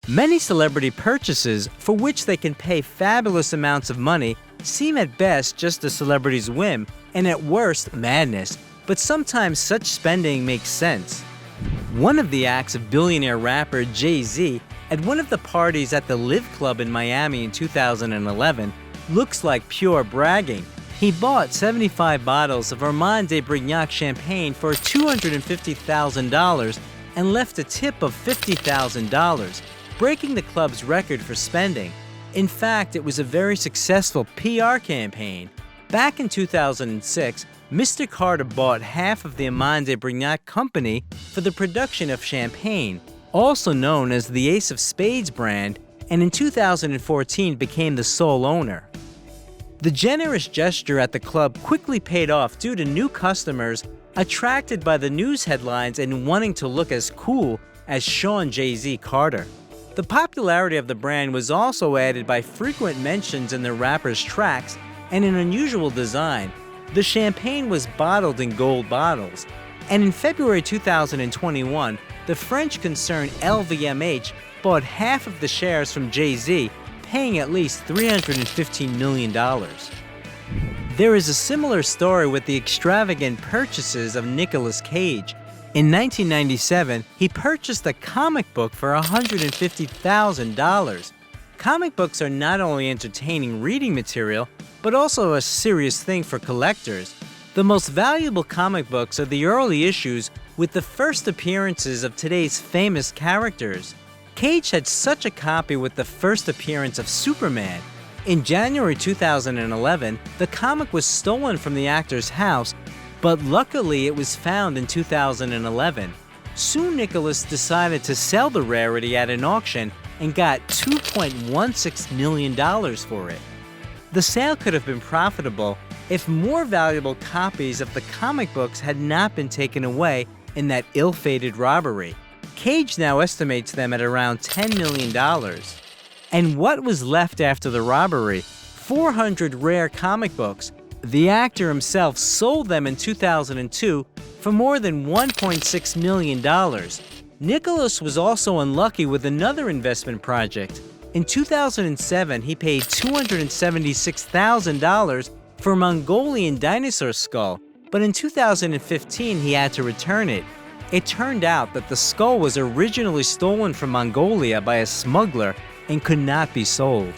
Many celebrity purchases, for which they can pay fabulous amounts of money, seem at best just a celebrity's whim, and at worst, madness, but sometimes such spending makes sense. One of the acts of billionaire rapper Jay-Z at one of the parties at the Live Club in Miami in 2011 looks like pure bragging. He bought 75 bottles of Armand de Brignac champagne for $250,000 and left a tip of $50,000, breaking the club's record for spending. In fact, it was a very successful PR campaign. Back in 2006, Mr. Carter bought half of the Armand de Brignac company for the production of champagne, also known as the Ace of Spades brand, and in 2014 became the sole owner. The generous gesture at the club quickly paid off due to new customers attracted by the news headlines and wanting to look as cool as Sean Jay-Z Carter. The popularity of the brand was also added by frequent mentions in the rapper's tracks and an unusual design. The champagne was bottled in gold bottles. And in February 2021, the French concern LVMH bought half of the shares from Jay-Z, paying at least $315 million. There is a similar story with the extravagant purchases of Nicolas Cage. In 1997, he purchased a comic book for $150,000. Comic books are not only entertaining reading material, but also a serious thing for collectors. The most valuable comic books are the early issues with the first appearances of today's famous characters. Cage had such a copy with the first appearance of Superman. In January 2011, the comic was stolen from the actor's house, but luckily it was found in 2011. Soon Nicholas decided to sell the rarity at an auction and got $2.16 million for it. The sale could have been profitable if more valuable copies of the comic books had not been taken away in that ill-fated robbery. Cage now estimates them at around $10 million. And what was left after the robbery? 400 rare comic books. The actor himself sold them in 2002 for more than $1.6 million. Nicholas was also unlucky with another investment project. In 2007, he paid $276,000 for a Mongolian dinosaur skull, but in 2015 he had to return it. It turned out that the skull was originally stolen from Mongolia by a smuggler and could not be sold.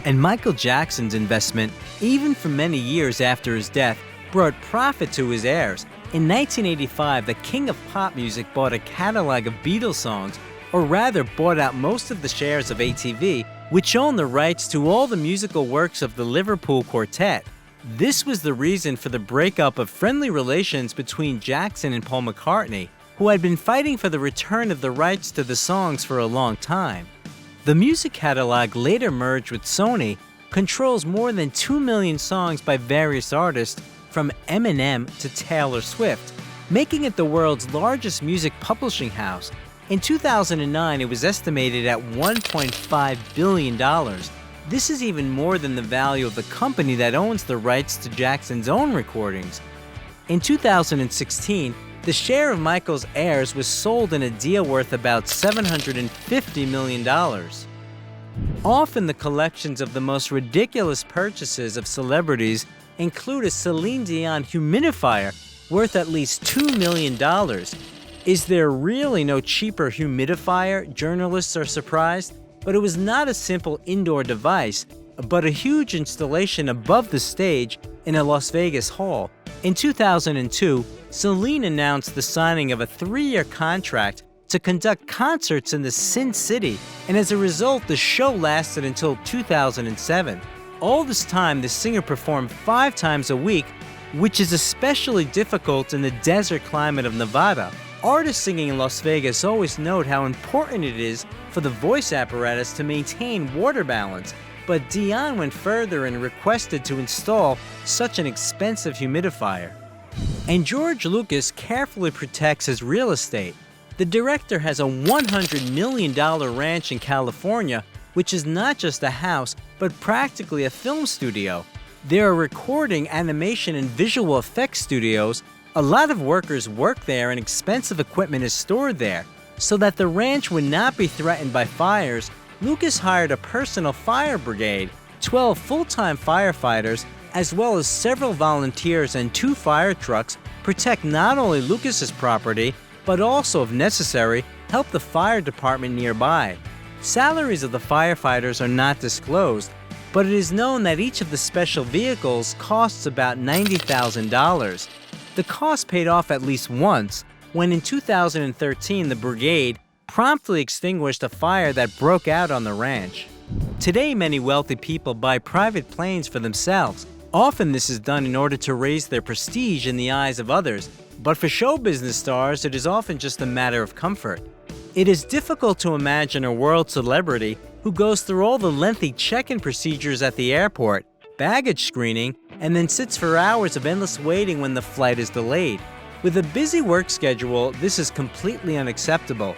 And Michael Jackson's investment, even for many years after his death, brought profit to his heirs. In 1985, the king of pop music bought a catalog of Beatles songs, or rather bought out most of the shares of ATV, which owned the rights to all the musical works of the Liverpool Quartet. This was the reason for the breakup of friendly relations between Jackson and Paul McCartney, who had been fighting for the return of the rights to the songs for a long time. The music catalog later merged with Sony, controls more than 2 million songs by various artists, from Eminem to Taylor Swift, making it the world's largest music publishing house. In 2009, it was estimated at $1.5 billion. This is even more than the value of the company that owns the rights to Jackson's own recordings. In 2016, the share of Michael's heirs was sold in a deal worth about $750 million. Often the collections of the most ridiculous purchases of celebrities include a Celine Dion humidifier worth at least $2 million. Is there really no cheaper humidifier? Journalists are surprised. But it was not a simple indoor device, but a huge installation above the stage in a Las Vegas hall. In 2002, Celine announced the signing of a 3-year contract to conduct concerts in the Sin City, and as a result, the show lasted until 2007. All this time, the singer performed 5 times a week, which is especially difficult in the desert climate of Nevada. Artists singing in Las Vegas always note how important it is for the voice apparatus to maintain water balance, but Dion went further and requested to install such an expensive humidifier. And George Lucas carefully protects his real estate. The director has a $100 million ranch in California, which is not just a house, but practically a film studio. There are recording, animation, and visual effects studios. A lot of workers work there and expensive equipment is stored there. So that the ranch would not be threatened by fires, Lucas hired a personal fire brigade, 12 full-time firefighters, as well as several volunteers and 2 fire trucks protect not only Lucas's property, but also, if necessary, help the fire department nearby. Salaries of the firefighters are not disclosed, but it is known that each of the special vehicles costs about $90,000. The cost paid off at least once, when in 2013 the brigade promptly extinguished a fire that broke out on the ranch. Today, many wealthy people buy private planes for themselves. Often this is done in order to raise their prestige in the eyes of others, but for show business stars, it is often just a matter of comfort. It is difficult to imagine a world celebrity who goes through all the lengthy check-in procedures at the airport, baggage screening, and then sits for hours of endless waiting when the flight is delayed. With a busy work schedule, this is completely unacceptable.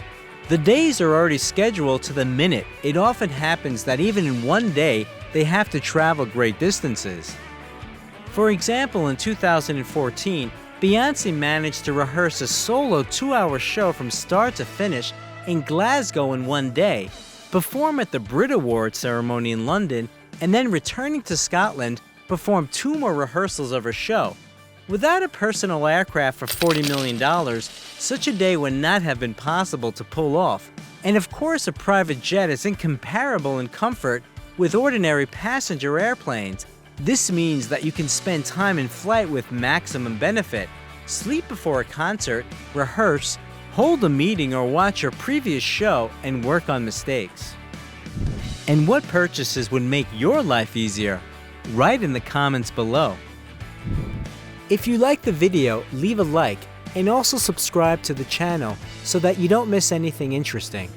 The days are already scheduled to the minute. It often happens that even in one day, they have to travel great distances. For example, in 2014, Beyoncé managed to rehearse a solo 2-hour show from start to finish in Glasgow in one day, perform at the Brit Awards ceremony in London, and then returning to Scotland, perform 2 more rehearsals of her show. Without a personal aircraft for $40 million, such a day would not have been possible to pull off. And of course, a private jet is incomparable in comfort with ordinary passenger airplanes. This means that you can spend time in flight with maximum benefit, sleep before a concert, rehearse, hold a meeting or watch your previous show, and work on mistakes. And what purchases would make your life easier? Write in the comments below. If you liked the video, leave a like and also subscribe to the channel so that you don't miss anything interesting.